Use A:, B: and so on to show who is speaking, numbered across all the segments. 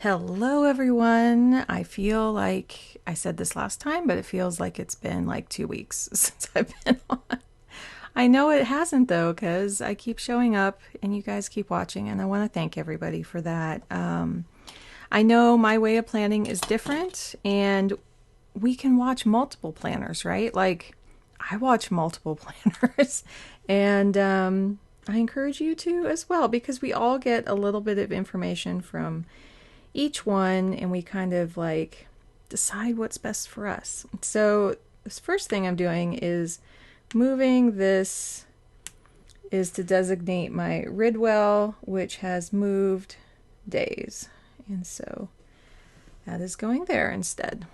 A: Hello, everyone. I feel like I said this last time, but it feels like it's been like 2 weeks since I've been on. I know it hasn't, though, because I keep showing up and you guys keep watching, and I want to thank everybody for that. I know my way of planning is different, and we can watch multiple planners, right? Like, I watch multiple planners, and I encourage you to as well, because we all get a little bit of information from each one and we kind of like decide what's best for us. So this first thing I'm doing is moving this is to designate my Ridwell, which has moved days. And so that is going there instead,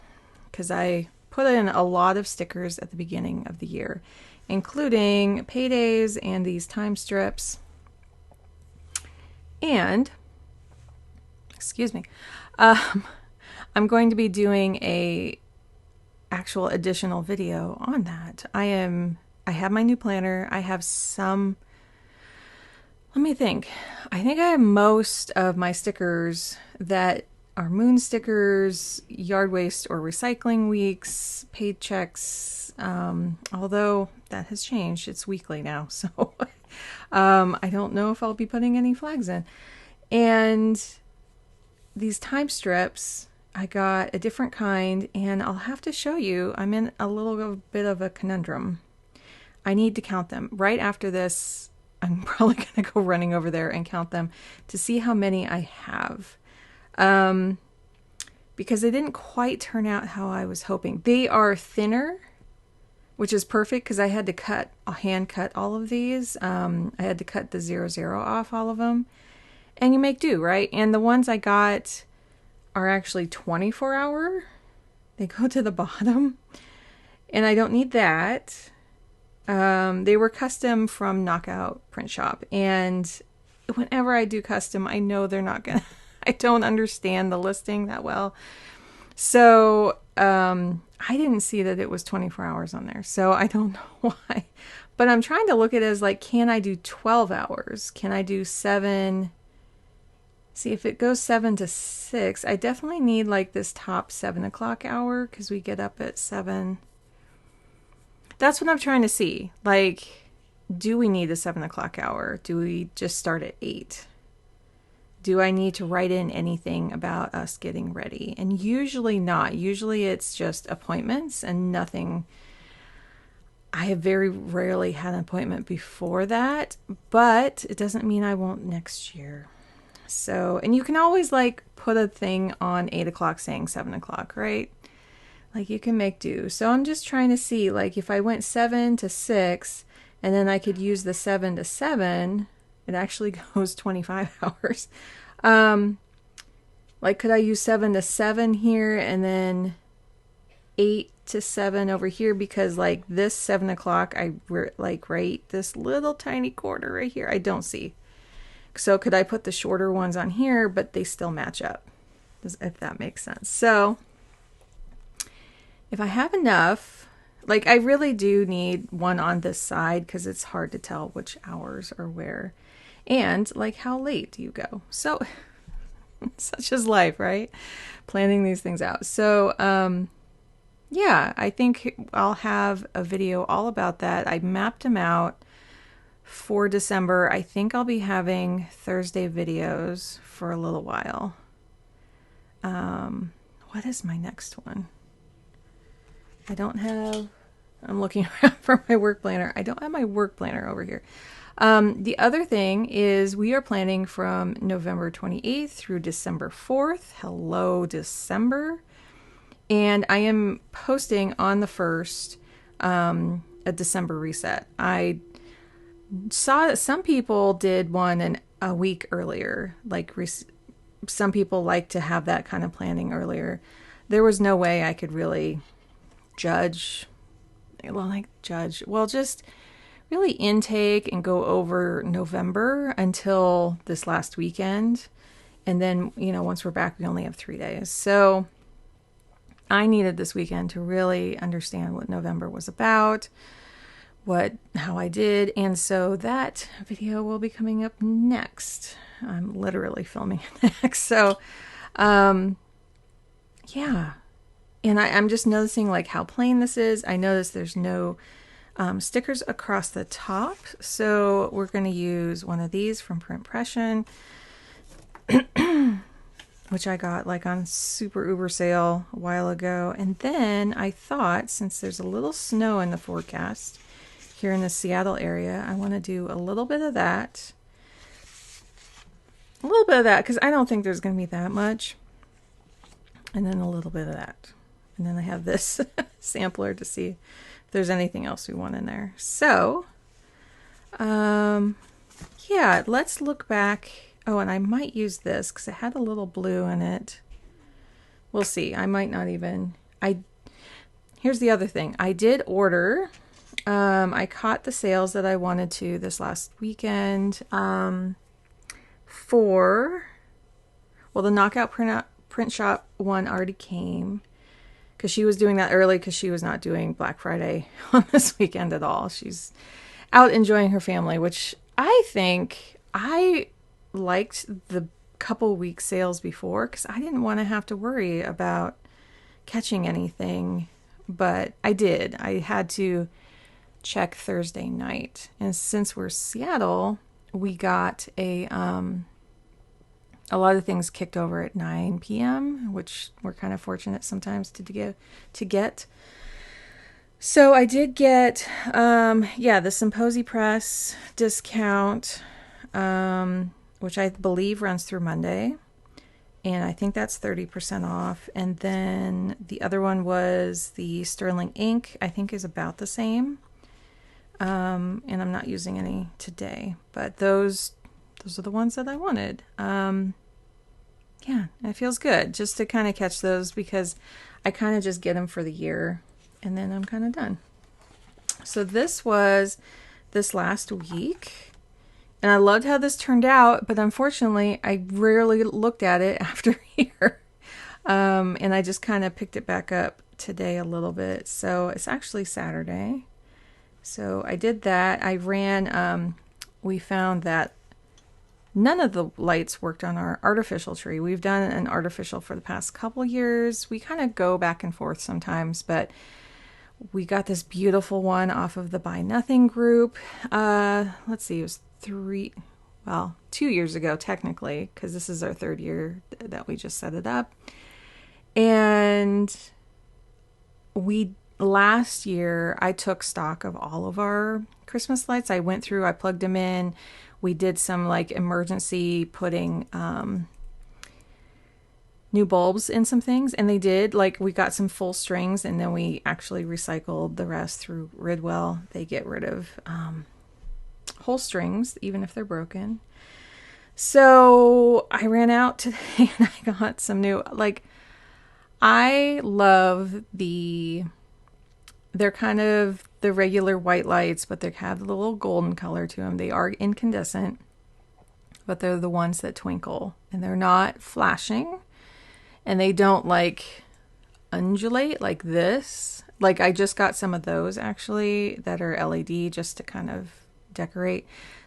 A: because I put in a lot of stickers at the beginning of the year, including paydays and these time strips. And excuse me, I'm going to be doing a actual additional video on that. I have my new planner. I have some, let me think. I think I have most of my stickers that are moon stickers, yard waste or recycling weeks, paid checks, although that has changed. It's weekly now, so I don't know if I'll be putting any flags in. And these time strips, I got a different kind, and I'll have to show you. I'm in a little bit of a conundrum. I need to count them. Right after this, I'm probably going to go running over there and count them to see how many I have. Because they didn't quite turn out how I was hoping. They are thinner, which is perfect because I had to hand cut all of these. I had to cut the 00 off all of them. And you make do, right? And the ones I got are actually 24 hour. They go to the bottom. And I don't need that. They were custom from Knockout Print Shop. And whenever I do custom, I know they're not going to... I don't understand the listing that well. So I didn't see that it was 24 hours on there. So I don't know why. But I'm trying to look at it as like, can I do 12 hours? Can I do 7... See, if it goes 7 to 6, I definitely need like this top 7 o'clock hour because we get up at 7. That's what I'm trying to see. Like, do we need a 7 o'clock hour? Do we just start at 8? Do I need to write in anything about us getting ready? And usually not. Usually it's just appointments and nothing. I have very rarely had an appointment before that, but it doesn't mean I won't next year. So, and you can always like put a thing on 8 o'clock saying 7 o'clock, right? Like you can make do. So I'm just trying to see, like if I went 7 to 6 and then I could use the 7 to 7, it actually goes 25 hours. Like could I use 7 to 7 here and then 8 to 7 over here? Because like this 7 o'clock, I like right this little tiny quarter right here, I don't see. So could I put the shorter ones on here, but they still match up, if that makes sense. So if I have enough, like I really do need one on this side because it's hard to tell which hours are where. And like how late do you go? So such is life, right? Planning these things out. So yeah, I think I'll have a video all about that. I mapped them out for December. I think I'll be having Thursday videos for a little while. What is my next one? I'm looking around for my work planner. I don't have my work planner over here. The other thing is we are planning from November 28th through December 4th. Hello, December. And I am posting on the 1st a December reset. I saw that some people did one a week earlier. Like some people like to have that kind of planning earlier. There was no way I could really just really intake and go over November until this last weekend. And then, once we're back, we only have 3 days. So I needed this weekend to really understand what November was about, how I did. And so that video will be coming up next. I'm literally filming it next. So Um, yeah. And I'm just noticing like how plain this is. I notice there's no stickers across the top. So we're going to use one of these from Printpression, which I got like on super uber sale a while ago. And then I thought, since there's a little snow in the forecast here in the Seattle area, I want to do a little bit of that. A little bit of that, because I don't think there's going to be that much. And then a little bit of that. And then I have this sampler to see if there's anything else we want in there. So, yeah, let's look back. Oh, and I might use this because it had a little blue in it. We'll see. I might not even. Here's the other thing. I did order. I caught the sales that I wanted to this last weekend. The Knockout Print Shop one already came because she was doing that early because she was not doing Black Friday on this weekend at all. She's out enjoying her family, which I think I liked the couple week sales before because I didn't want to have to worry about catching anything, but I did. I had to check Thursday night, and since we're Seattle, we got a lot of things kicked over at 9 p.m., which we're kind of fortunate sometimes to get. So I did get, the Symposi Press discount, which I believe runs through Monday. And I think that's 30% off. And then the other one was the Sterling ink, I think is about the same. And I'm not using any today, but those are the ones that I wanted. Yeah, it feels good just to kind of catch those because I kind of just get them for the year and then I'm kind of done. So this was this last week and I loved how this turned out, but unfortunately I rarely looked at it after here. And I just kind of picked it back up today a little bit. So it's actually Saturday. So I did that. I ran, we found that none of the lights worked on our artificial tree. We've done an artificial for the past couple years. We kind of go back and forth sometimes, but we got this beautiful one off of the Buy Nothing group. Let's see, it was 2 years ago technically, because this is our third year that we just set it up. And last year I took stock of all of our Christmas lights. I went through, I plugged them in. We did some like emergency putting new bulbs in some things, and they did, like, we got some full strings and then we actually recycled the rest through Ridwell. They get rid of whole strings even if they're broken. So I ran out today and I got some new, like, I love they're kind of the regular white lights, but they have a little golden color to them. They are incandescent, but they're the ones that twinkle and they're not flashing and they don't like undulate like this. Like I just got some of those actually that are LED just to kind of decorate.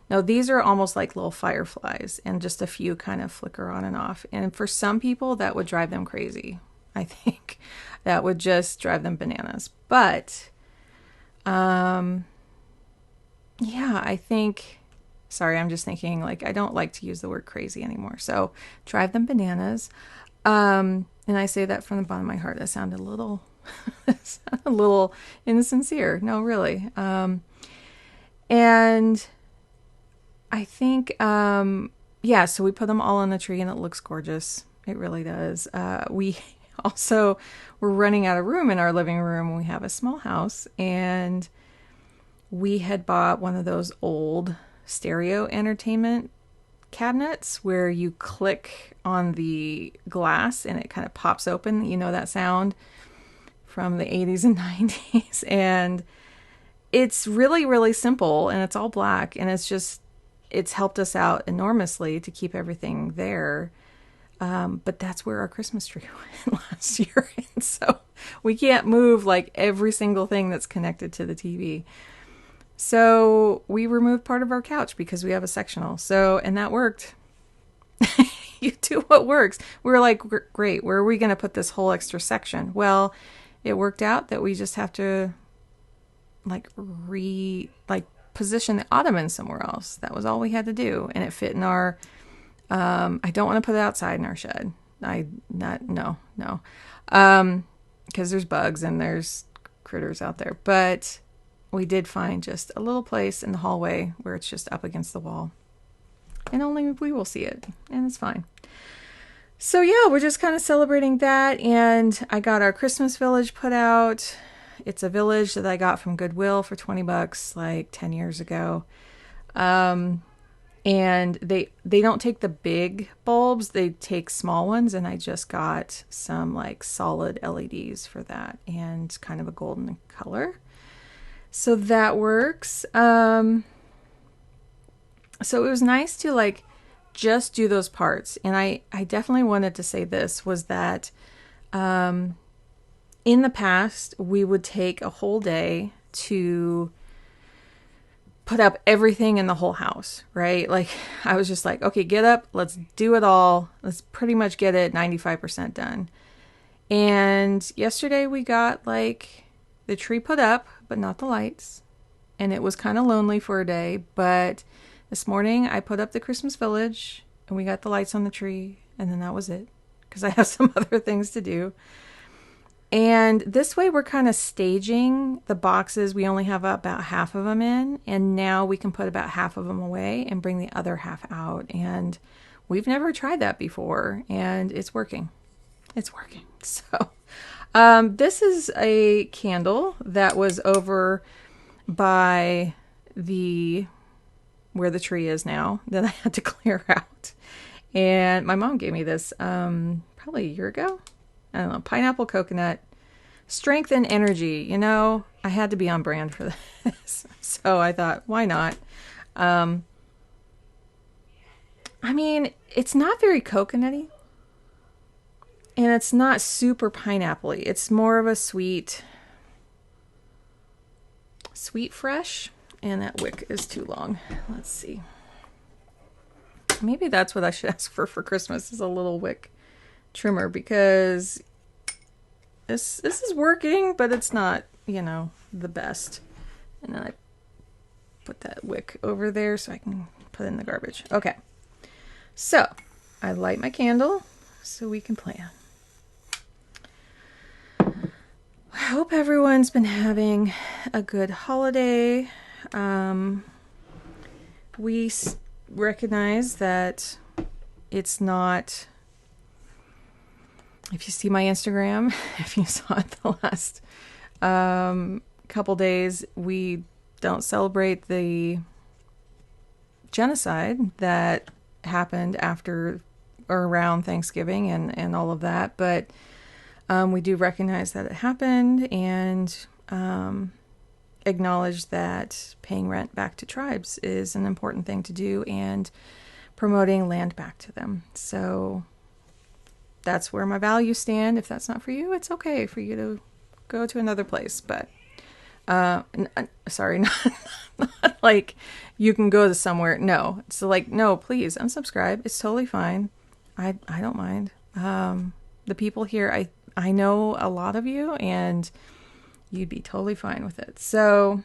A: No, these are almost like little fireflies and just a few kind of flicker on and off. And for some people that would drive them crazy. I think that would just drive them bananas. But, yeah, I think, sorry, I'm just thinking, like, I don't like to use the word crazy anymore. So drive them bananas. And I say that from the bottom of my heart. That sounded a little insincere. No, really. And I think, so we put them all on the tree and it looks gorgeous. It really does. Also, we're running out of room in our living room. We have a small house and we had bought one of those old stereo entertainment cabinets where you click on the glass and it kind of pops open. You know that sound from the 80s and 90s. And it's really, really simple and it's all black and it's helped us out enormously to keep everything there. But that's where our Christmas tree went last year. And so we can't move like every single thing that's connected to the TV. So we removed part of our couch because we have a sectional. So, and that worked. You do what works. We were like, great, where are we going to put this whole extra section? Well, it worked out that we just have to like position the ottoman somewhere else. That was all we had to do. And it fit in our, I don't want to put it outside in our shed. No. Because there's bugs and there's critters out there. But we did find just a little place in the hallway where it's just up against the wall. And only we will see it. And it's fine. So yeah, we're just kind of celebrating that. And I got our Christmas village put out. It's a village that I got from Goodwill for $20 like 10 years ago. And they don't take the big bulbs, they take small ones, and I just got some like solid LEDs for that and kind of a golden color. So that works. So it was nice to like just do those parts. And I definitely wanted to say this was that in the past we would take a whole day to put up everything in the whole house, right? Like I was just like, okay, get up, let's do it all. Let's pretty much get it 95% done. And yesterday we got like the tree put up, but not the lights. And it was kind of lonely for a day. But this morning I put up the Christmas village and we got the lights on the tree. And then that was it, because I have some other things to do. And this way we're kind of staging the boxes. We only have about half of them in, and now we can put about half of them away and bring the other half out. And we've never tried that before, and it's working. It's working. So this is a candle that was over by where the tree is now that I had to clear out. And my mom gave me this probably a year ago. I don't know, pineapple coconut, strength and energy. You know, I had to be on brand for this. So I thought, why not? I mean, it's not very coconutty. And it's not super pineapple-y. It's more of a sweet fresh. And that wick is too long. Let's see. Maybe that's what I should ask for Christmas, is a little wick trimmer, because this is working, but it's not, you know, the best. And then I put that wick over there so I can put it in the garbage. Okay, so I light my candle so we can plan. I hope everyone's been having a good holiday. We recognize that it's not. If you see my Instagram, if you saw it the last couple days, we don't celebrate the genocide that happened after or around Thanksgiving and all of that. But we do recognize that it happened and acknowledge that paying rent back to tribes is an important thing to do, and promoting land back to them. So that's where my values stand. If that's not for you, it's okay for you to go to another place. But sorry, not like you can go to somewhere. No, it's like, no, please unsubscribe. It's totally fine. I don't mind. The people here, I know a lot of you, and you'd be totally fine with it. So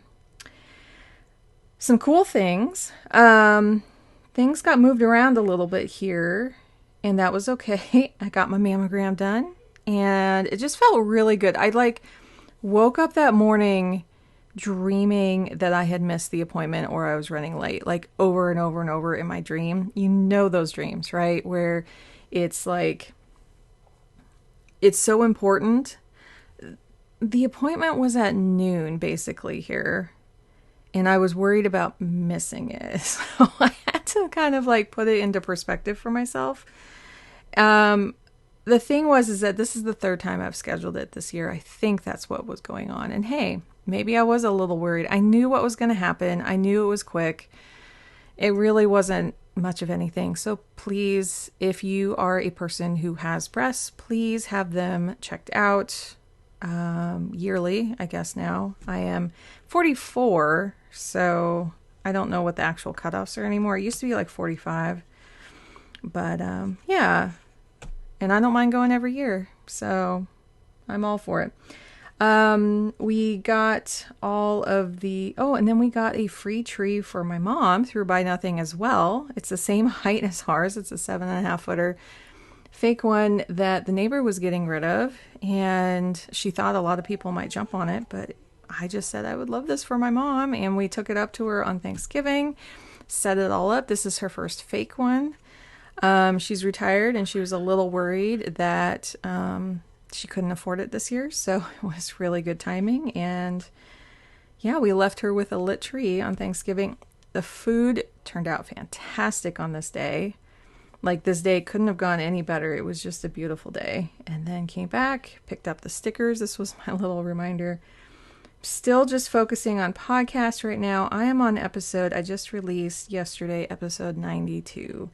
A: some cool things. Things got moved around a little bit here, and that was okay. I got my mammogram done, and it just felt really good. I woke up that morning dreaming that I had missed the appointment or I was running late, like over and over and over in my dream. You know those dreams, right? Where it's like, it's so important. The appointment was at noon basically here, and I was worried about missing it. So I had to kind of like put it into perspective for myself. The thing is that this is the third time I've scheduled it this year. I think that's what was going on. And hey, maybe I was a little worried. I knew what was going to happen. I knew it was quick. It really wasn't much of anything. So please, if you are a person who has breasts, please have them checked out yearly, I guess now. I am 44, so I don't know what the actual cutoffs are anymore. It used to be like 45. But yeah, and I don't mind going every year, so I'm all for it. We got all of the, oh, and then we got a free tree for my mom through Buy Nothing as well. It's the same height as ours. It's a 7.5-footer fake one that the neighbor was getting rid of, and she thought a lot of people might jump on it, but I just said I would love this for my mom, and we took it up to her on Thanksgiving, set it all up. This is her first fake one. She's retired, and she was a little worried that she couldn't afford it this year, so it was really good timing. And yeah, we left her with a lit tree on Thanksgiving. The food turned out fantastic on this day. Like, this day couldn't have gone any better. It was just a beautiful day. And then came back, picked up the stickers. This was my little reminder. Still just focusing on podcasts right now. I am on episode, I just released yesterday, episode 92.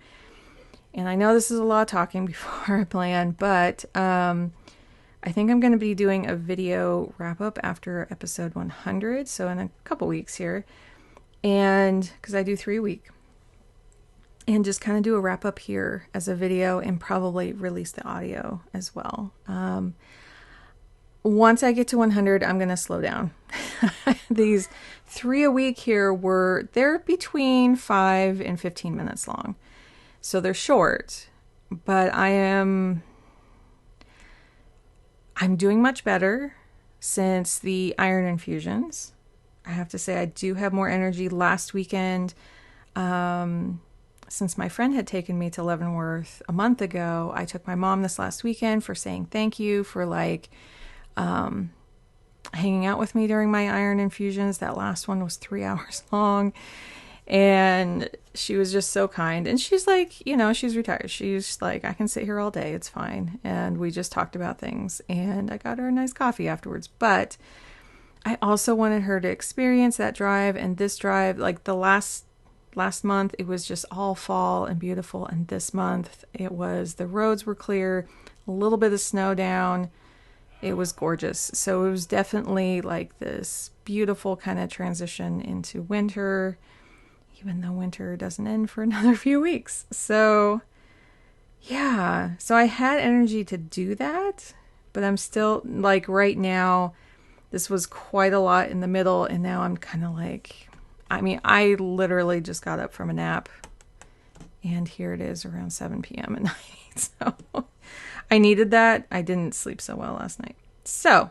A: And I know this is a lot of talking before I plan, but I think I'm going to be doing a video wrap up after episode 100, so in a couple weeks here, and because I do 3 a week, and just kind of do a wrap up here as a video and probably release the audio as well. Once I get to 100, I'm going to slow down. These 3 a week here they're between 5 and 15 minutes long, so they're short, but I'm doing much better since the iron infusions. I have to say I do have more energy. Last weekend, since my friend had taken me to Leavenworth a month ago, I took my mom this last weekend for saying thank you for hanging out with me during my iron infusions. That last one was 3 hours long. And she was just so kind. And she's like, she's retired. She's like, I can sit here all day. It's fine. And we just talked about things. And I got her a nice coffee afterwards. But I also wanted her to experience that drive. And this drive, like the last month, it was just all fall and beautiful. And this month, the roads were clear, a little bit of snow down. It was gorgeous. So it was definitely like this beautiful kind of transition into winter, even though winter doesn't end for another few weeks. So yeah, so I had energy to do that, but I'm still like right now, this was quite a lot in the middle, and now I'm kind of like, I literally just got up from a nap, and here it is around 7 p.m. at night. So I needed that. I didn't sleep so well last night. So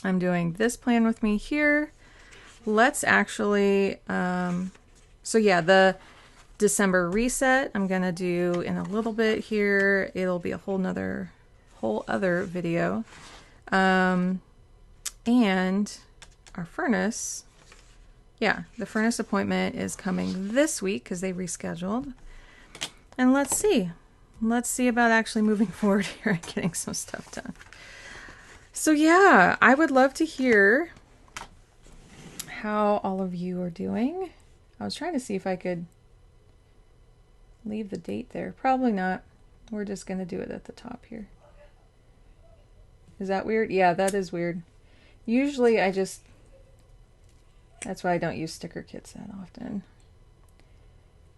A: I'm doing this plan with me here. Let's actually, so yeah, the December reset I'm going to do in a little bit here. It'll be a whole other video. And our furnace, the furnace appointment is coming this week because they rescheduled. And let's see about actually moving forward here and getting some stuff done. So yeah, I would love to hear how all of you are doing. I was trying to see if I could leave the date there. Probably not. We're just going to do it at the top here. Is that weird? Yeah, that is weird. Usually that's why I don't use sticker kits that often.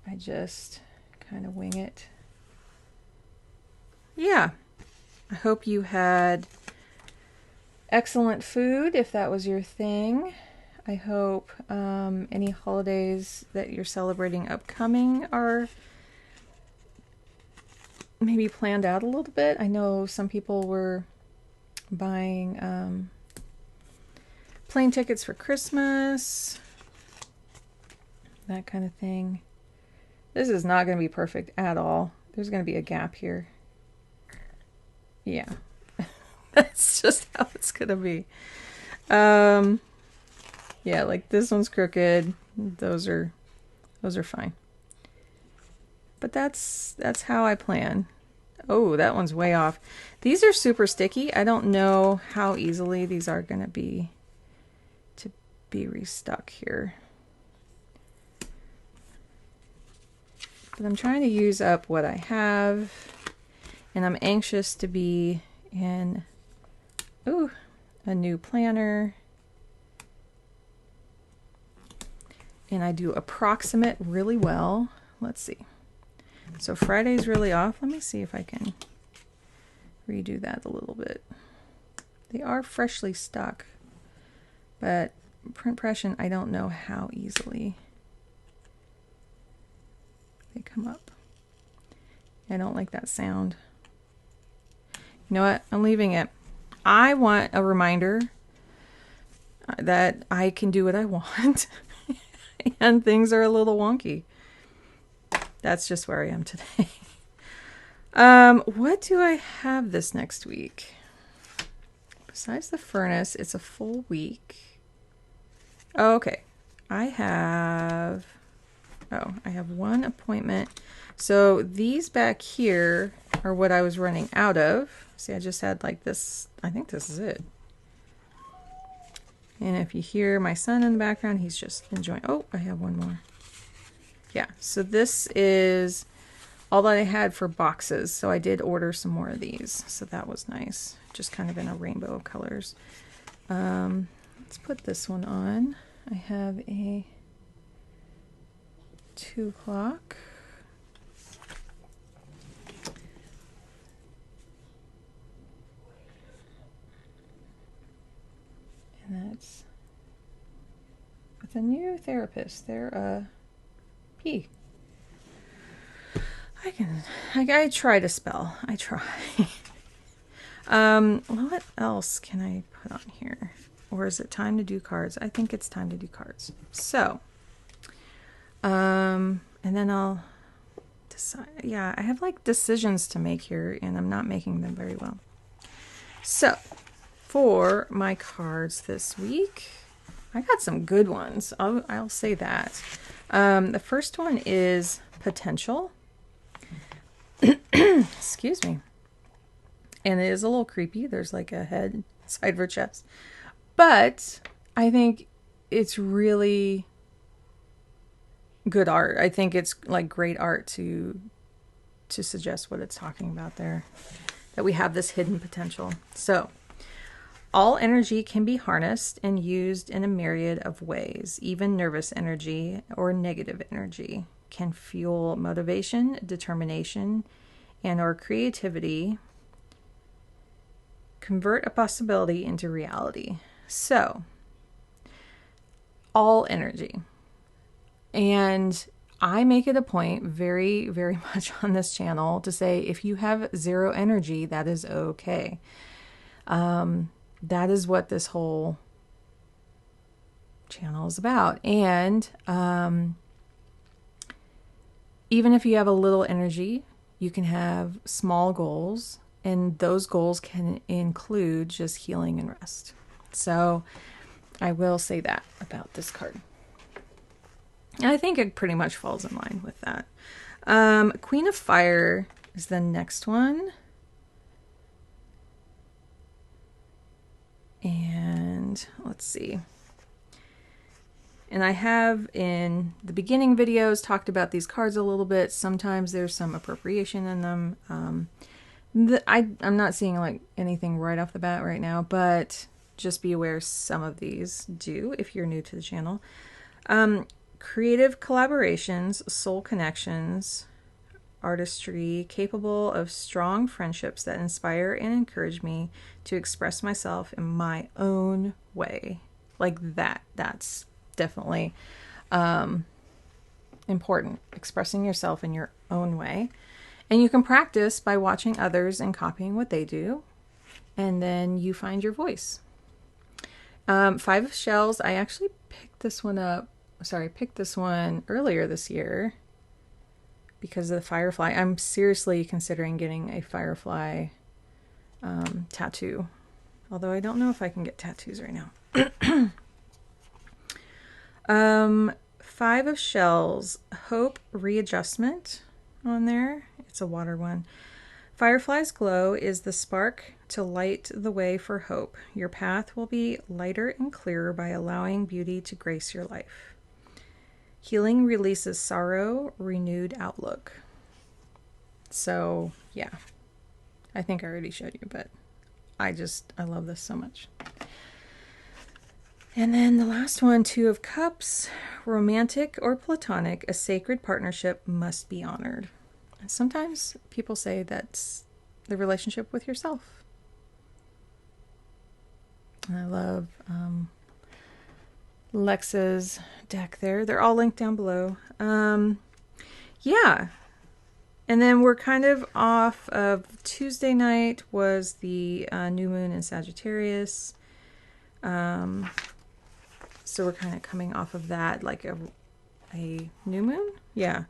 A: I just kind of wing it. Yeah. I hope you had excellent food if that was your thing. I hope any holidays that you're celebrating upcoming are maybe planned out a little bit. I know some people were buying plane tickets for Christmas, that kind of thing. This is not going to be perfect at all. There's going to be a gap here. Yeah. That's just how it's going to be. Yeah, like this one's crooked. Those are fine. But that's how I plan. Oh, that one's way off. These are super sticky. I don't know how easily these are going to be restuck here. But I'm trying to use up what I have, and I'm anxious to be in a new planner. And I do approximate really well. Let's see. So Friday's really off. Let me see if I can redo that a little bit. They are freshly stuck, but print impression, I don't know how easily they come up. I don't like that sound. You know what? I'm leaving it. I want a reminder that I can do what I want and things are a little wonky. That's just where I am today. What do I have this next week? Besides the furnace, it's a full week. Oh, okay. I have one appointment. So these back here are what I was running out of. See, I just had like this. I think this is it. And if you hear my son in the background, he's just enjoying. Oh, I have one more. Yeah, so this is all that I had for boxes. So I did order some more of these. So that was nice. Just kind of in a rainbow of colors. Let's put this one on. I have a 2 o'clock. And that's with a new therapist. They're P. I try to spell. I try. What else can I put on here? Or is it time to do cards? I think it's time to do cards. So, and then I'll decide. Yeah, I have like decisions to make here, and I'm not making them very well. So, for my cards this week, I got some good ones. I'll say that. The first one is potential. Excuse me. And it is a little creepy. There's like a head inside of her chest. But I think it's really good art. I think it's like great art to suggest what it's talking about there. That we have this hidden potential. So, all energy can be harnessed and used in a myriad of ways. Even nervous energy or negative energy can fuel motivation, determination, and or creativity. Convert a possibility into reality. So, all energy. And I make it a point very, very much on this channel to say if you have 0 energy, that is okay. That is what this whole channel is about. And even if you have a little energy, you can have small goals, and those goals can include just healing and rest. So I will say that about this card. And I think it pretty much falls in line with that. Queen of Fire is the next one. And let's see. And I have in the beginning videos talked about these cards a little bit. Sometimes there's some appropriation in them. I'm not seeing like anything right off the bat right now, but just be aware some of these do if you're new to the channel. Creative collaborations, soul connections, artistry, capable of strong friendships that inspire and encourage me to express myself in my own way. Like that's definitely important. Expressing yourself in your own way. And you can practice by watching others and copying what they do. And then you find your voice. 5 of Shells. I actually picked this one up. Sorry, I picked this one earlier this year because of the firefly. I'm seriously considering getting a firefly tattoo. Although I don't know if I can get tattoos right now. 5 of Shells. Hope, readjustment on there. It's a water one. Firefly's glow is the spark to light the way for hope. Your path will be lighter and clearer by allowing beauty to grace your life. Healing releases sorrow, renewed outlook. So, yeah. I think I already showed you, but I love this so much. And then the last one, 2 of Cups. Romantic or platonic, a sacred partnership must be honored. Sometimes people say that's the relationship with yourself. And I love Lexa's deck there. They're all linked down below. Yeah. And then we're kind of off of Tuesday night was the new moon in Sagittarius. So we're kind of coming off of that, like a new moon. Yeah.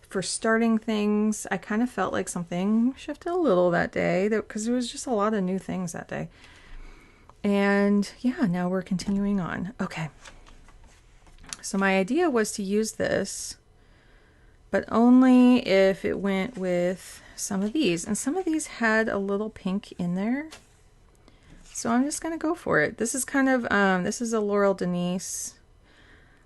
A: For starting things, I kind of felt like something shifted a little that day because there was just a lot of new things that day. And yeah, now we're continuing on. Okay. So my idea was to use this, but only if it went with some of these. And some of these had a little pink in there. So I'm just going to go for it. This is kind of, this is a Laurel Denise.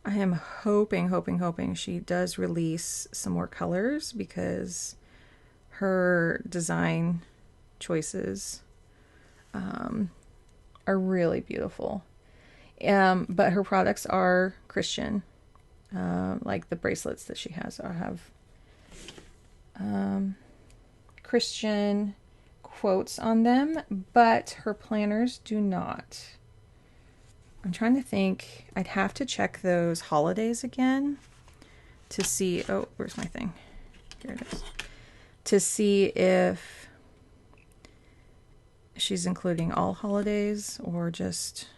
A: I am hoping she does release some more colors because her design choices are really beautiful. But her products are Christian, like the bracelets that she has. I have Christian quotes on them, but her planners do not. I'm trying to think. I'd have to check those holidays again to see. Oh, where's my thing? Here it is. To see if she's including all holidays or just...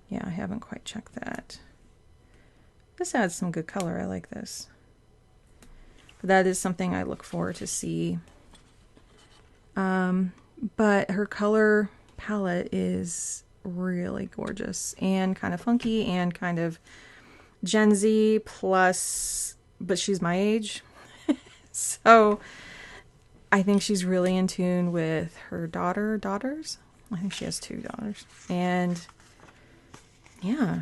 A: Yeah, I haven't quite checked that. This adds some good color. I like this. But that is something I look for to see. But her color palette is really gorgeous and kind of funky and kind of Gen Z plus, but she's my age. So I think she's really in tune with her daughters. I think she has 2 daughters. And yeah,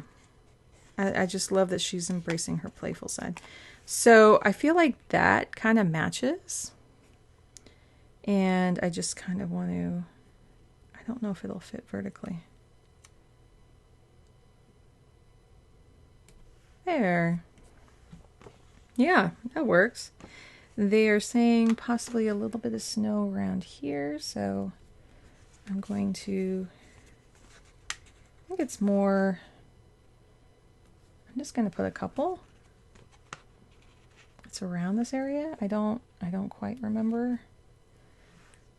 A: I just love that she's embracing her playful side. So I feel like that kind of matches. And I just kind of want to, I don't know if it'll fit vertically. There. Yeah, that works. They are saying possibly a little bit of snow around here, so I'm going to, I think it's more, I'm just going to put a couple. It's around this area. I don't quite remember.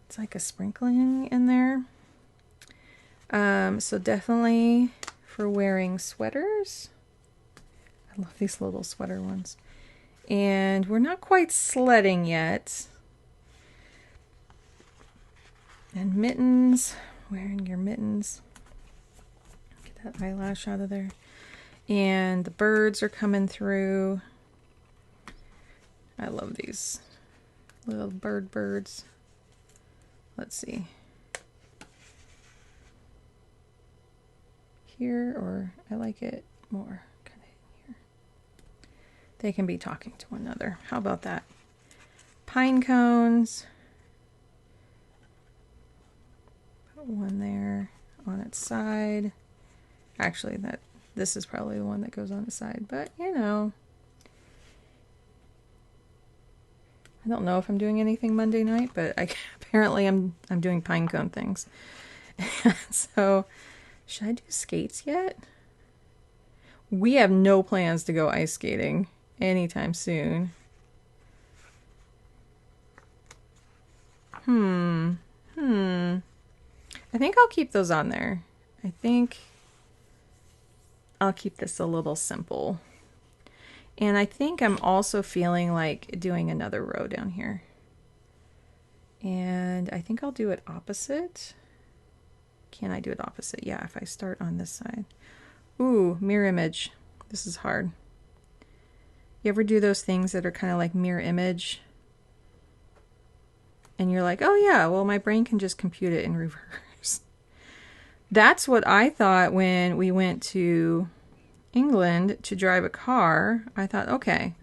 A: It's like a sprinkling in there. So definitely for wearing sweaters. I love these little sweater ones. And we're not quite sledding yet. And mittens, wearing your mittens. Get that eyelash out of there. And the birds are coming through. I love these little birds. Let's see. Here, or I like it more. They can be talking to one another. How about that? Pine cones. Put one there on its side. Actually, this is probably the one that goes on its side, but you know. I don't know if I'm doing anything Monday night, but apparently I'm doing pine cone things. So, should I do skates yet? We have no plans to go ice skating anytime soon. I think I'll keep those on there. I think I'll keep this a little simple. And I think I'm also feeling like doing another row down here. And I think I'll do it opposite. Can I do it opposite? Yeah, if I start on this side. Ooh, mirror image. This is hard. You ever do those things that are kind of like mirror image? And you're like, oh yeah, well my brain can just compute it in reverse. That's what I thought when we went to England to drive a car. I thought, okay,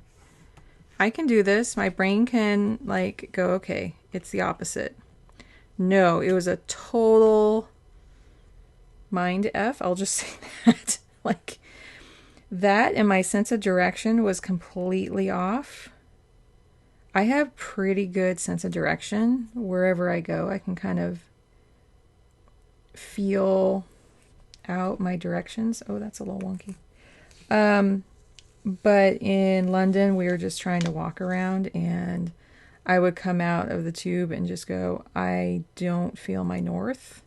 A: I can do this. My brain can like go, okay, it's the opposite. No, it was a total mind F. I'll just say that. Like, that and my sense of direction was completely off. I have pretty good sense of direction. Wherever I go, I can kind of feel out my directions. Oh, that's a little wonky. But in London, we were just trying to walk around, and I would come out of the tube and just go, I don't feel my north.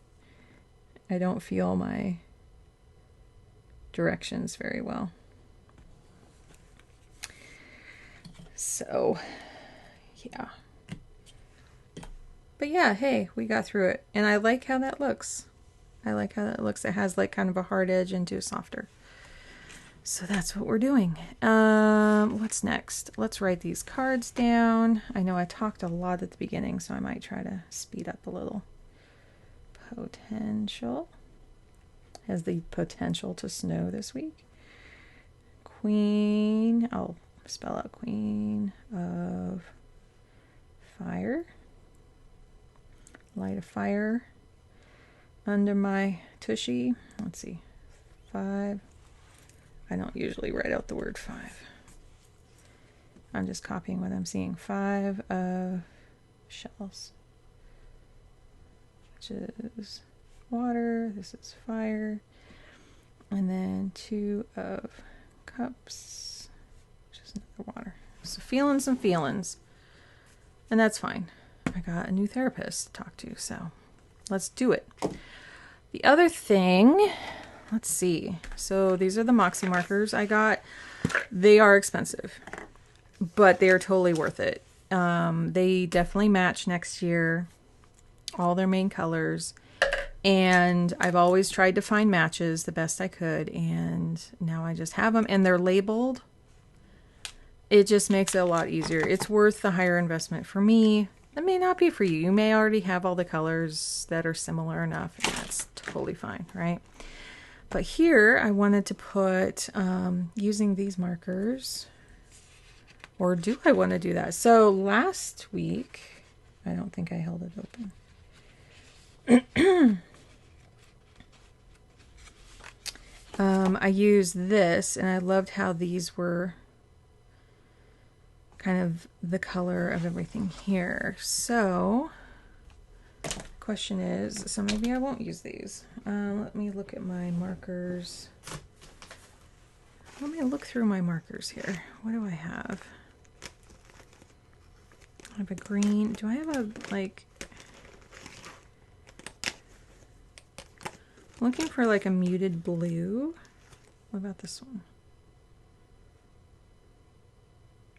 A: I don't feel my directions very well. So, yeah. But yeah, hey, we got through it. And I like how that looks. I like how that looks. It has like kind of a hard edge into a softer. So that's what we're doing. What's next? Let's write these cards down. I know I talked a lot at the beginning, so I might try to speed up a little. Potential. Has the potential to snow this week. Queen. I'll spell out Queen of Fire. Light a fire under my tushy. Let's see. 5. I don't usually write out the word 5. I'm just copying what I'm seeing. 5 of shells, which is water. This is fire. And then 2 of cups, which is another water. So feeling some feelings. And that's fine. I got a new therapist to talk to, so let's do it. The other thing, let's see. So these are the Moxie markers I got. They are expensive, but they are totally worth it. They definitely match next year, all their main colors. And I've always tried to find matches the best I could, and now I just have them, and they're labeled. It just makes it a lot easier. It's worth the higher investment for me. That may not be for you. You may already have all the colors that are similar enough, and that's totally fine, right? But here I wanted to put, using these markers, or do I want to do that? So last week, I don't think I held it open. I used this, and I loved how these were kind of the color of everything here. So question is, so maybe I won't use these. Let me look at my markers. Let me look through my markers here. What do I have? I have a green. Do I have a, like, I'm looking for like a muted blue. What about this one?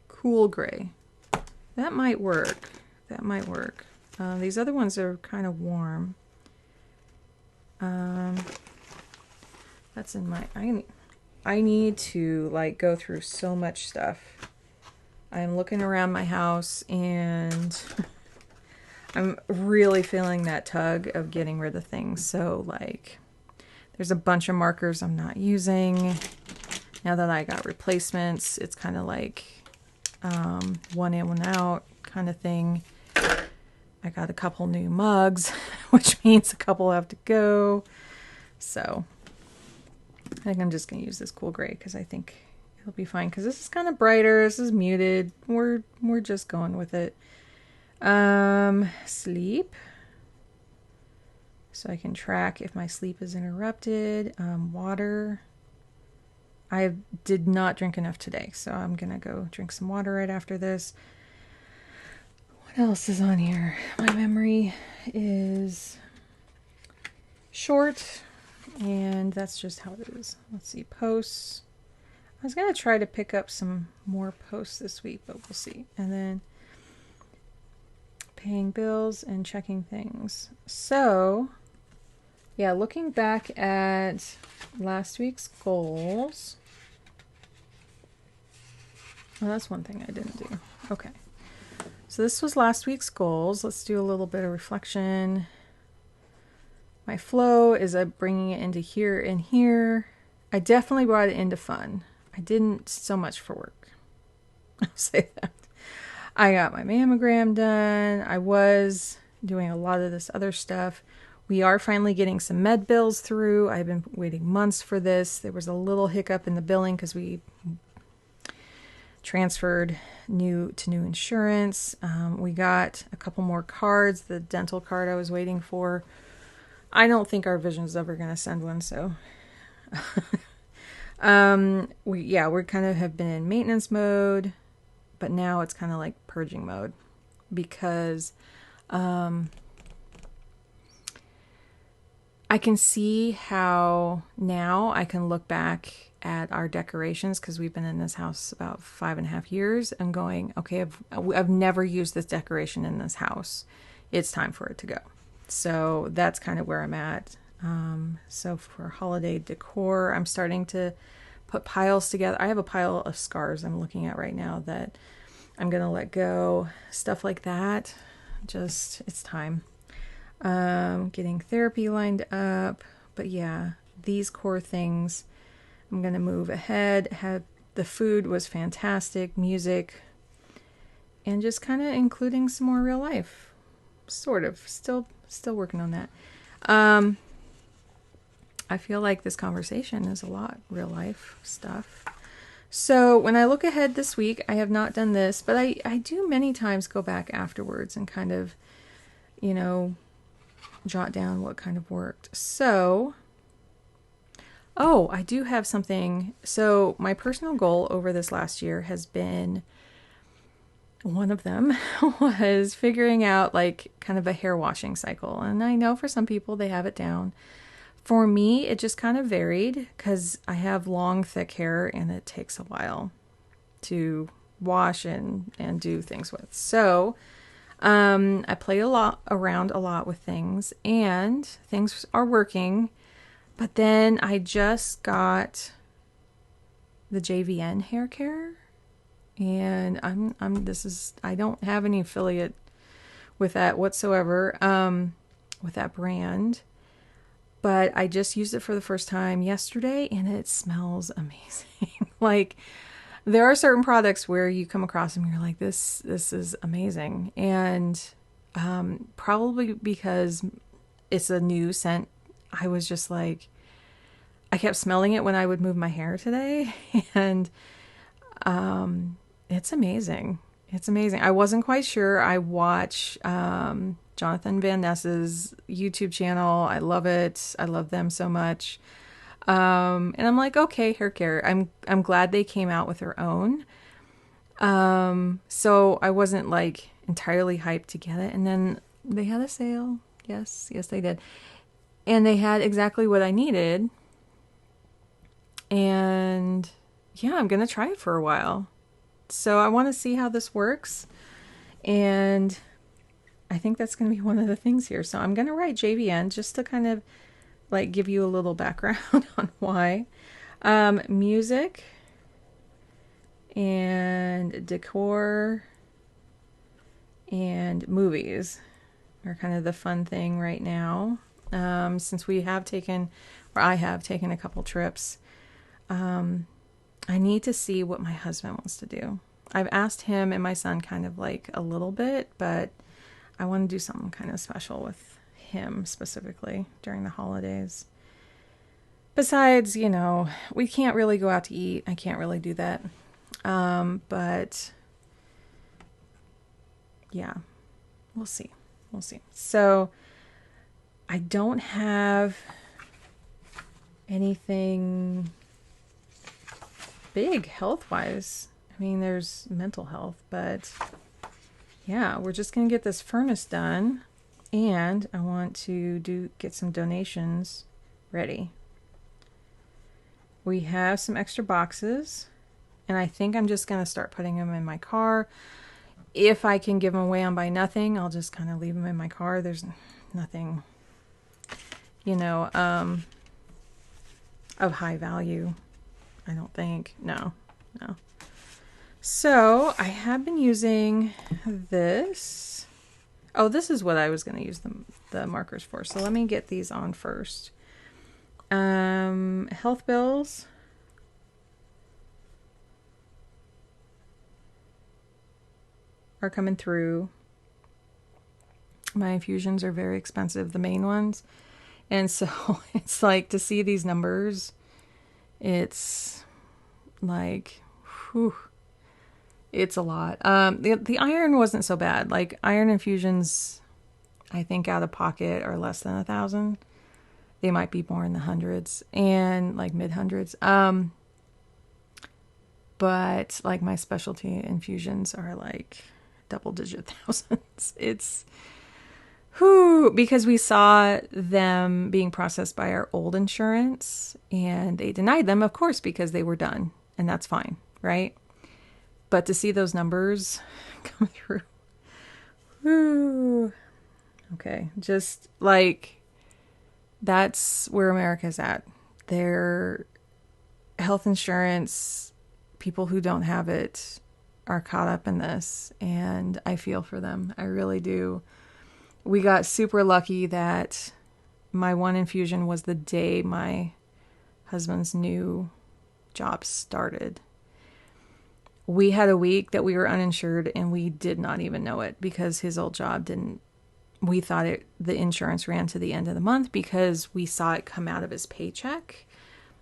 A: Cool gray. That might work. That might work. These other ones are kind of warm. That's in my... I need to like go through so much stuff. I'm looking around my house and I'm really feeling that tug of getting rid of things. So like there's a bunch of markers I'm not using. Now that I got replacements, it's kind of like one in, one out kind of thing. I got a couple new mugs, which means a couple have to go. So I think I'm just going to use this cool gray because I think it'll be fine, because this is kind of brighter. This is muted. We're just going with it. Sleep. So I can track if my sleep is interrupted. Water. I did not drink enough today, so I'm going to go drink some water right after this. What else is on here? My memory is short, and that's just how it is. Let's see, posts. I was going to try to pick up some more posts this week, but we'll see. And then paying bills and checking things. So, yeah, looking back at last week's goals. Well, that's one thing I didn't do. Okay. So this was last week's goals. Let's do a little bit of reflection. My flow is bringing it into here and here. I definitely brought it into fun. I didn't so much for work. I'll say that. I got my mammogram done. I was doing a lot of this other stuff. We are finally getting some med bills through. I've been waiting months for this. There was a little hiccup in the billing because we transferred new insurance. We got a couple more cards. The dental card I was waiting for. I don't think our vision's ever going to send one, so we're kind of have been in maintenance mode, but now it's kind of like purging mode because I can see how now I can look back at our decorations, because we've been in this house about 5.5 years, and going, okay, I've never used this decoration in this house. It's time for it to go. So that's kind of where I'm at. So for holiday decor, I'm starting to put piles together. I have a pile of scarves I'm looking at right now that I'm going to let go. Stuff like that. Just, it's time. Getting therapy lined up. But yeah, these core things, I'm going to move ahead. The food was fantastic. Music. And just kind of including some more real life. Sort of. Still working on that. I feel like this conversation is a lot real life stuff. So when I look ahead this week, I have not done this, but I do many times go back afterwards and kind of, jot down what kind of worked. So, I do have something. So my personal goal over this last year has been, one of them was figuring out like kind of a hair washing cycle. And I know for some people they have it down. For me, it just kind of varied because I have long, thick hair and it takes a while to wash and do things with. So I play around a lot with things, and things are working. But then I just got the JVN hair care, and I don't have any affiliate with that whatsoever, with that brand. But I just used it for the first time yesterday, and it smells amazing. Like, there are certain products where you come across them and you're like, this is amazing. And probably because it's a new scent, I was just like, I kept smelling it when I would move my hair today. And it's amazing. It's amazing. I wasn't quite sure. I watch Jonathan Van Ness's YouTube channel. I love it. I love them so much. And I'm like, okay, hair care. I'm glad they came out with their own. So I wasn't like entirely hyped to get it. And then they had a sale. Yes, they did. And they had exactly what I needed. And yeah, I'm going to try it for a while. So I want to see how this works. And I think that's going to be one of the things here. So I'm going to write JVN just to kind of like give you a little background on why. Music and decor and movies are kind of the fun thing right now. Since I have taken a couple trips, I need to see what my husband wants to do. I've asked him and my son kind of like a little bit, but I want to do something kind of special with him specifically during the holidays. Besides, we can't really go out to eat. I can't really do that. But yeah, we'll see. So I don't have anything big health-wise. I mean, there's mental health, but yeah, we're just going to get this furnace done, and I want to get some donations ready. We have some extra boxes, and I think I'm just going to start putting them in my car. If I can give them away on Buy Nothing, I'll just kind of leave them in my car. There's nothing, of high value, I don't think. No. So I have been using this. Oh, this is what I was going to use the markers for. So let me get these on first. Health bills. Are coming through. My infusions are very expensive, the main ones. And so it's like, to see these numbers, it's like, whew. It's a lot. The iron wasn't so bad. Like iron infusions, I think out of pocket are less than 1,000. They might be more in the hundreds and like mid hundreds. But like my specialty infusions are like double digit thousands. It's because we saw them being processed by our old insurance and they denied them, of course, because they were done, and that's fine, right? But to see those numbers come through, whoo, okay, just like that's where America's at. Their health insurance, people who don't have it are caught up in this, and I feel for them. I really do. We got super lucky that my one infusion was the day my husband's new job started. We had a week that we were uninsured and we did not even know it because his old job didn't. We thought the insurance ran to the end of the month because we saw it come out of his paycheck.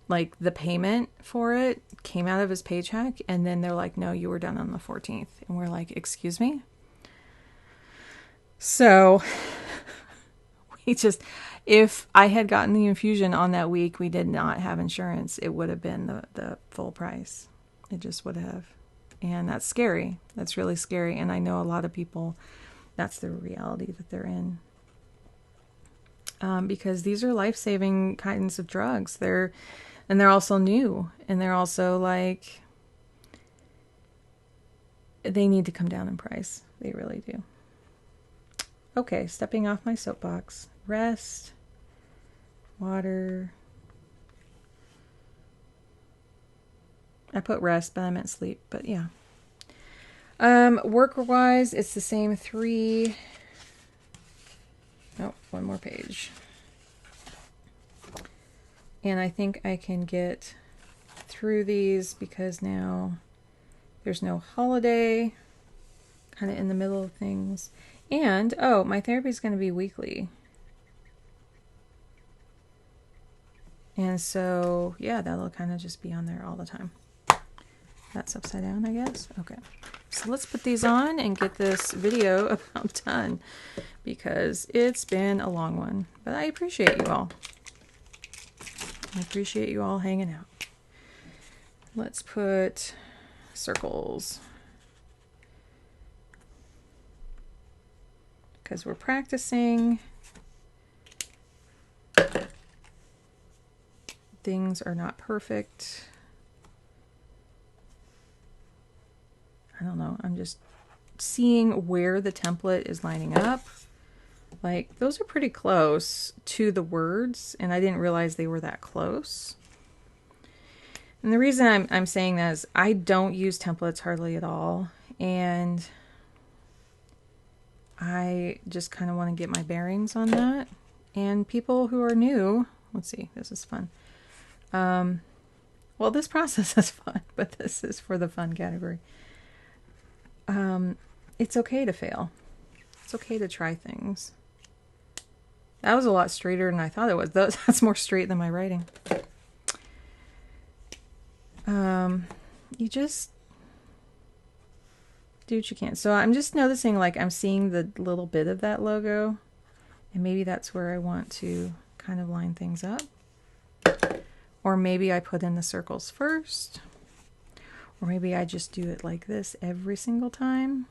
A: Like the payment for it came out of his paycheck, and then they're like, no, you were done on the 14th. And we're like, excuse me? So if I had gotten the infusion on that week, we did not have insurance, it would have been the full price. It just would have. And that's scary. That's really scary. And I know a lot of people, that's the reality that they're in. Because these are life-saving kinds of drugs. They're also new. And they're also like, they need to come down in price. They really do. Okay, stepping off my soapbox. Rest, water. I put rest, but I meant sleep, but yeah. Work-wise, it's the same 3. Oh, one more page. And I think I can get through these because now there's no holiday, kind of in the middle of things. And, oh, my therapy is going to be weekly. And so, yeah, that'll kind of just be on there all the time. That's upside down, I guess. Okay. So let's put these on and get this video about done because it's been a long one. But I appreciate you all. I appreciate you all hanging out. Let's put circles. Because we're practicing. Things are not perfect. I don't know. I'm just seeing where the template is lining up. Like, those are pretty close to the words, and I didn't realize they were that close. And the reason I'm saying that is I don't use templates hardly at all, and I just kind of want to get my bearings on that. And people who are new, let's see, this is fun. Well, this process is fun, but this is for the fun category. It's okay to fail. It's okay to try things. That was a lot straighter than I thought it was. That's more straight than my writing. You just do what you can. So I'm just noticing, like, I'm seeing the little bit of that logo, and maybe that's where I want to kind of line things up. Or maybe I put in the circles first. Or maybe I just do it like this every single time.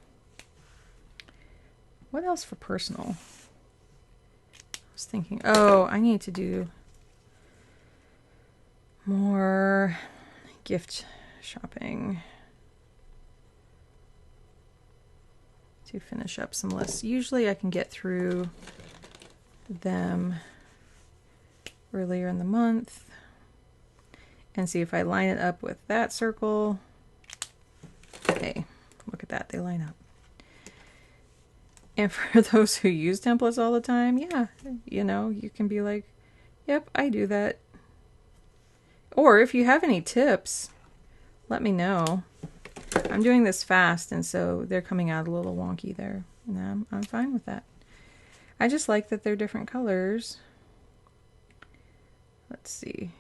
A: What else for personal? I was thinking, oh, I need to do more gift shopping to finish up some lists. Usually I can get through them earlier in the month and see if I line it up with that circle. Hey, look at that, they line up. And for those who use templates all the time, yeah, you know, you can be like, yep, I do that. Or if you have any tips, let me know. I'm doing this fast, and so they're coming out a little wonky there. And I'm fine with that. I just like that they're different colors. Let's see.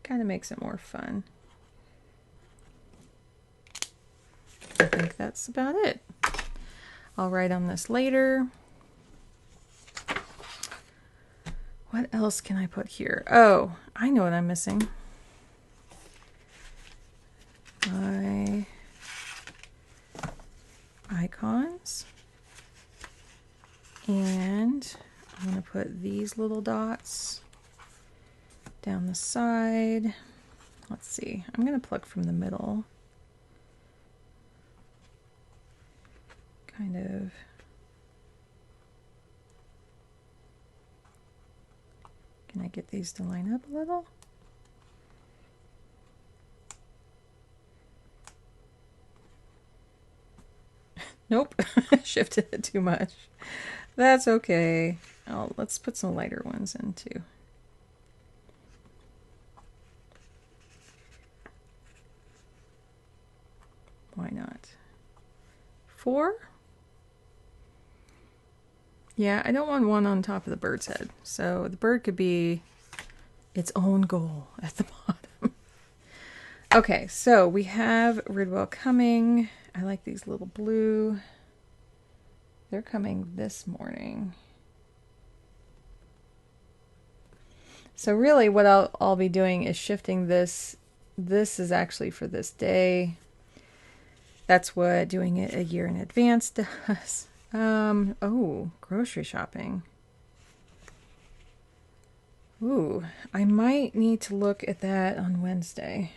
A: Kind of makes it more fun. that's about it. I'll write on this later. What else can I put here? Oh, I know what I'm missing. My icons. And I'm going to put these little dots down the side. Let's see. I'm going to pluck from the middle. Kind of. Can I get these to line up a little? Nope. Shifted it too much. That's okay. Let's put some lighter ones in too. Why not? 4? Yeah, I don't want one on top of the bird's head. So the bird could be its own goal at the bottom. Okay, so we have Ridwell coming. I like these little blue. They're coming this morning. So really what I'll be doing is shifting this. This is actually for this day. That's what doing it a year in advance does. Oh, grocery shopping. Ooh, I might need to look at that on Wednesday.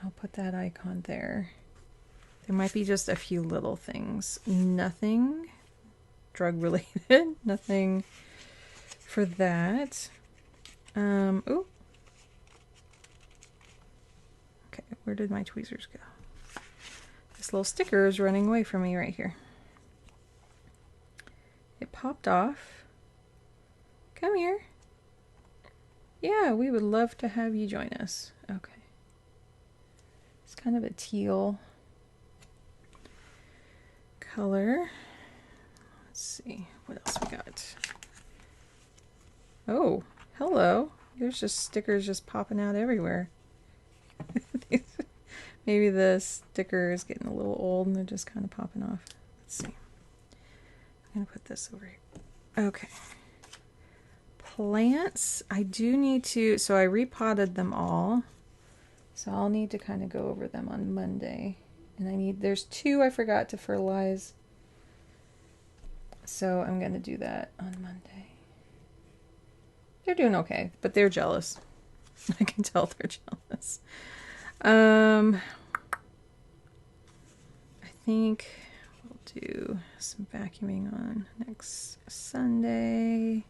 A: I'll put that icon there. There might be just a few little things. Nothing drug related. Nothing for that. Ooh. Okay, where did my tweezers go? This little sticker is running away from me right here. It popped off. Come here. Yeah, we would love to have you join us. Okay. It's kind of a teal color. Let's see what else we got. Oh, hello. There's just stickers just popping out everywhere. Maybe the sticker is getting a little old and they're just kind of popping off. Let's see. I'm going to put this over here. Okay. Plants. I do need to, so I repotted them all. So I'll need to kind of go over them on Monday. And there's 2 I forgot to fertilize. So I'm going to do that on Monday. They're doing okay, but they're jealous. I can tell they're jealous. I think we'll do some vacuuming on next Sunday.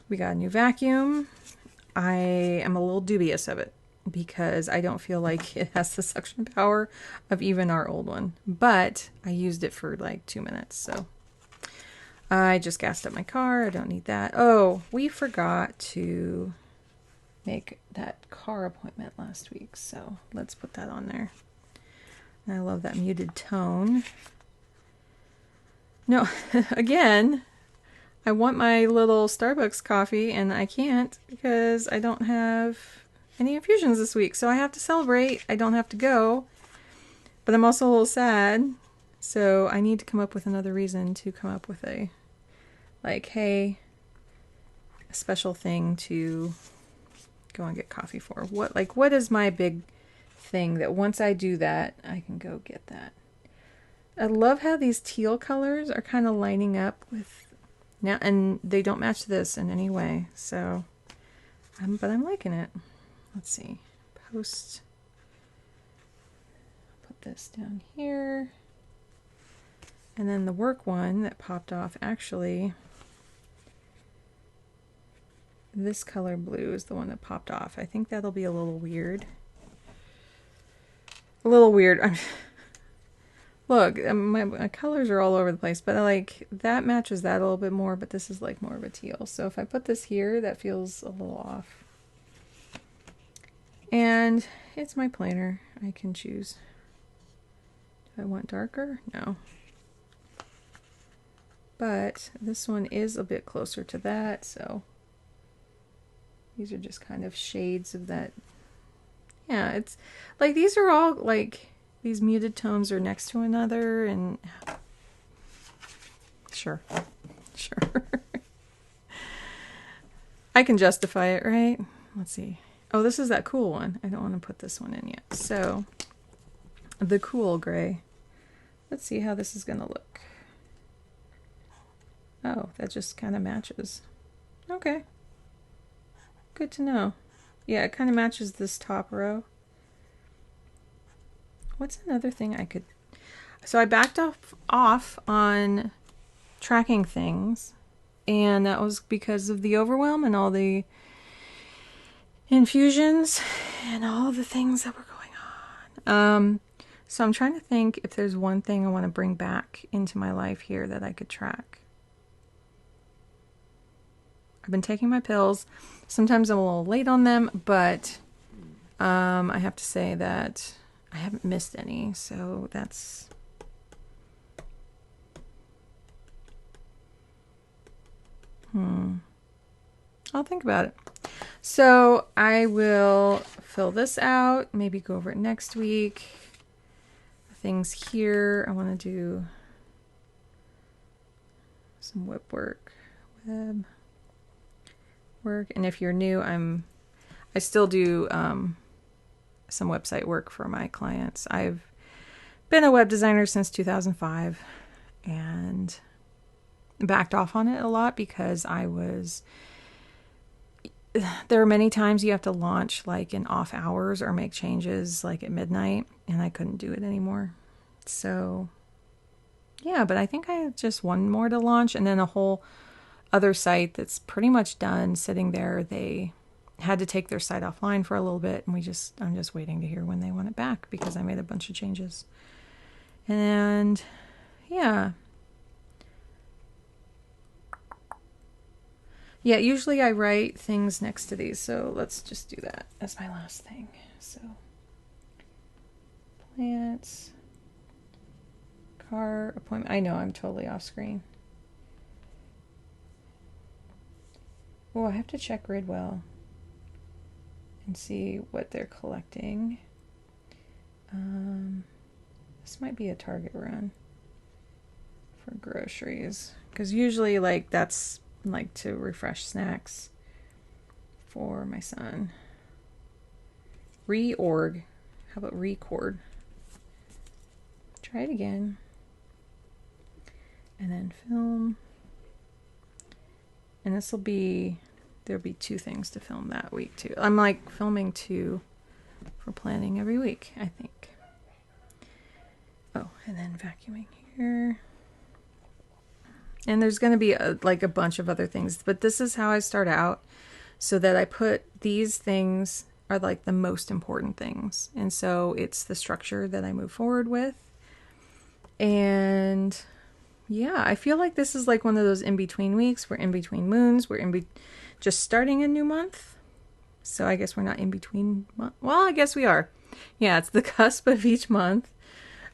A: We got a new vacuum. I am a little dubious of it because I don't feel like it has the suction power of even our old one. But I used it for like 2 minutes, so I just gassed up my car. I don't need that. Oh, we forgot to make that car appointment last week, so let's put that on there. And I love that muted tone. No, again, I want my little Starbucks coffee and I can't because I don't have any infusions this week. So I have to celebrate. I don't have to go, but I'm also a little sad. So I need to come up with another reason to come up with a, like, hey, a special thing to go and get coffee for. What is my big thing that once I do that, I can go get that. I love how these teal colors are kind of lining up with now, and they don't match this in any way. So, but I'm liking it. Let's see. Post. Put this down here. And then the work one that popped off, actually, this color blue is the one that popped off. I think that'll be a little weird. A little weird. Look, my colors are all over the place, but that matches that a little bit more, but this is like more of a teal. So if I put this here, that feels a little off. And it's my planner. I can choose. Do I want darker? No. But this one is a bit closer to that, so these are just kind of shades of that. Yeah, it's like these are all like these muted tones are next to another, and sure. I can justify it, right? Let's see. Oh, this is that cool one. I don't want to put this one in yet. So, the cool gray. Let's see how this is going to look. Oh, that just kind of matches. Okay. Good to know. Yeah, it kind of matches this top row. What's another thing I could... So I backed off on tracking things, and that was because of the overwhelm and all the infusions and all the things that were going on. So I'm trying to think if there's one thing I want to bring back into my life here that I could track. I've been taking my pills. Sometimes I'm a little late on them, but I have to say that I haven't missed any, so that's... I'll think about it. So I will fill this out, maybe go over it next week. Things here, I want to do some web work. And if you're new, I still do some website work for my clients. I've been a web designer since 2005 and backed off on it a lot because there are many times you have to launch like in off hours or make changes like at midnight, and I couldn't do it anymore. So yeah, but I think I have just one more to launch, and then a whole other site that's pretty much done sitting there. They had to take their site offline for a little bit, and I'm just waiting to hear when they want it back because I made a bunch of changes. And yeah. Yeah, usually I write things next to these, so let's just do that as my last thing. So, plants, car, appointment. I know I'm totally off screen. Oh, I have to check Gridwell and see what they're collecting. This might be a Target run for groceries, because usually like that's like to refresh snacks for my son. Reorg. How about record? Try it again. And then film. And this will be, there'll be 2 things to film that week too. I'm like filming 2 for planning every week, I think. Oh, and then vacuuming here. And there's going to be like a bunch of other things, but this is how I start out, so that I put these things are like the most important things. And so it's the structure that I move forward with. And yeah, I feel like this is like one of those in-between weeks. We're in between moons. We're just starting a new month. So I guess we're not in between. Well, I guess we are. Yeah, it's the cusp of each month.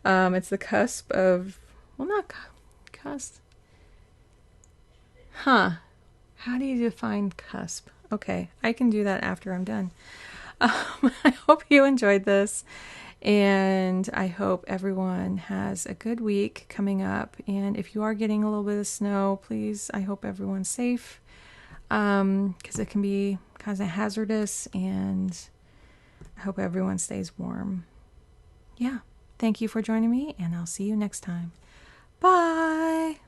A: It's the cusp of, well, not cusp. Huh. How do you define cusp? Okay, I can do that after I'm done. I hope you enjoyed this, and I hope everyone has a good week coming up. And if you are getting a little bit of snow, please, I hope everyone's safe, because it can be kind of hazardous, and I hope everyone stays warm. Yeah, thank you for joining me, and I'll see you next time. Bye!